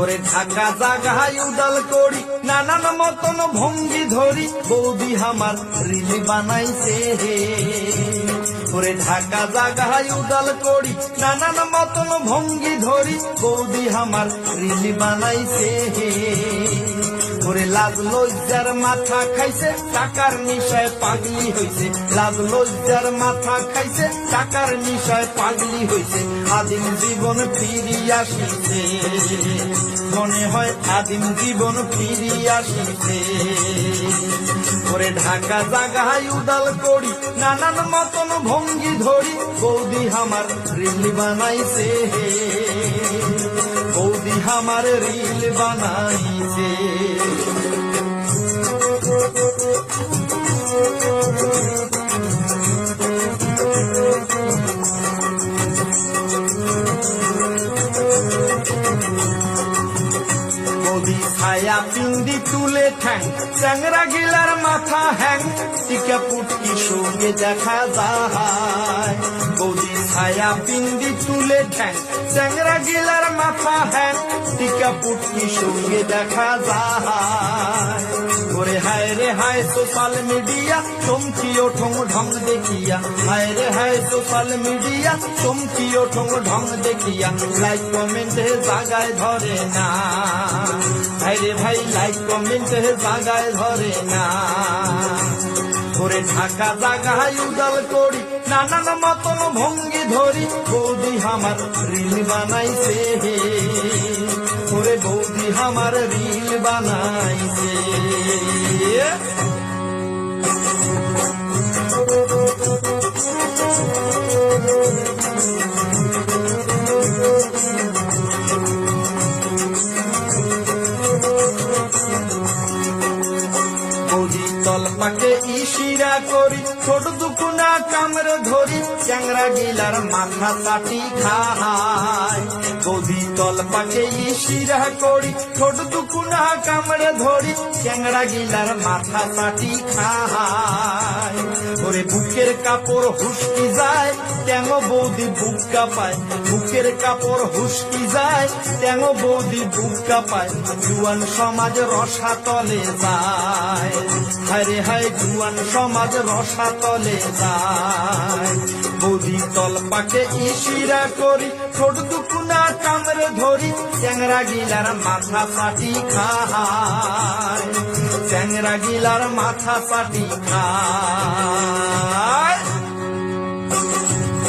ওরে ঢাকা জাগায় উদাল করি নানান মতন ভঙ্গি ধরি বৌদি আমার রিল বানাইছে হে। ওরে ঢাকা জাগায় উদাল করি নানান মতন ভঙ্গি ধরি বৌদি আমার রিল বানাইছে হে। ওরে লাজ লজ্জার মাথা খাইছে টাকার নিশায় পাগলি হইছে, লাজ লজ্জার মাথা খাইছে টাকার নিশায় পাগলি হইছে। আদিম জীবন ফিরিয়ে আসিছে, মনে হয় আদিম জীবন ফিরিয়ে আসিছে। ওরে ঢাকা জাগায় উদাল করি নানান মতন ভঙ্গি ধরি বৌদি আমার রিল বানাইছে হে। বৌদি আমার রিল বানাইছে। বৌদি ছায়া পিন্দি তুলে ঠ্যাং চ্যাংরা গিলার মাথা হ্যাং টিকা পুটকি সঙ্গে দেখা যায়। বৌদি ছায়া পিন্দি তুলে ঠ্যাং চ্যাংরা গিলার মাথা হ্যাং টিকা পুটকি সঙ্গে দেখা যায়। ওরে হায় রে হায় সোশ্যাল মিডিয়া চমকিও ঠোং ঢং দেখিয়া, হায় রে হায় সোশ্যাল মিডিয়া চমকিও ঠোং ঢং দেখিয়া। লাইক কমেন্টে জাগায় ধরে না, হায় রে ভাই লাইক কমেন্টে জাগায় ধরে না। ওরে ঢাকা জাগায় উদাল করি নানান মতন ভঙ্গি ধরি বৌদি আমার রিল বানাইছে হে। ওরে বৌদি আমার রিল বানাইছে। বৌদি তলপাকে ইশিরা করি ছোট দুকুনা কামড় ধরি চ্যাংরা গিলার মাথা চাটি খায়। বৌদি তলপাকে ইশিরা করি ছোট দুকুনা কামড় ধরি চ্যাংরা গিলার মাথা চাটি খায়। ওরে বুকের কাপড় হুসকি যায় ট্যাঙ বৌদি বুক কাঁপায়, বুকের কাপড় হুসকি যায় ট্যাঙ বৌদি বুক কাঁপায়। জুয়ান সমাজ রসাতলে যায়, হায় হায় জুয়ান সমাজ রসাতলে যায়। বৌদি তলপাকে ইশিরা করি ছোট দুকুনা কামড় ধরি চ্যাংরা গিলার মাথা চাটি খায়, চ্যাংরা গিলার মাথা চাটি খায়।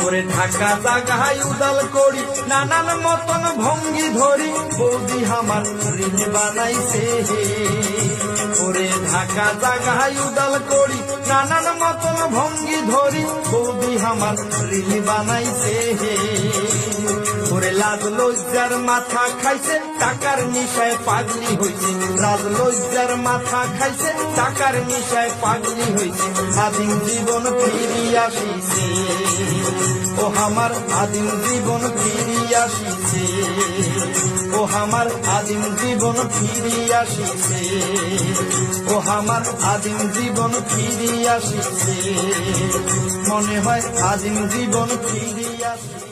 ওরে ঢাকা জাগায় উদাল করি নানান মতন ভঙ্গি ধরি বৌদি আমার রিল বানাইছে হে। ওরে ঢাকা জাগায় উদাল করি নানান মতন ভঙ্গি ধরি বৌদি আমার রিল বানাইছে হে। ওরে লাজ লজ্জার মাথা খাইছে টাকার নিশায় পাগলি হইছে, লাজ লজ্জার মাথা খাইছে টাকার নিশায় পাগলি হইছে। আদিম জীবন ফিরিয়ে আসিছে, ও আমার আদিম জীবন ফিরিয়ে আসিছে। ও আমার আদিম জীবন ফিরিয়ে আসিছে, ও আমার আদিম জীবন ফিরিয়ে আসিছে। মনে হয় আদিম জীবন ফিরিয়ে আসিছে।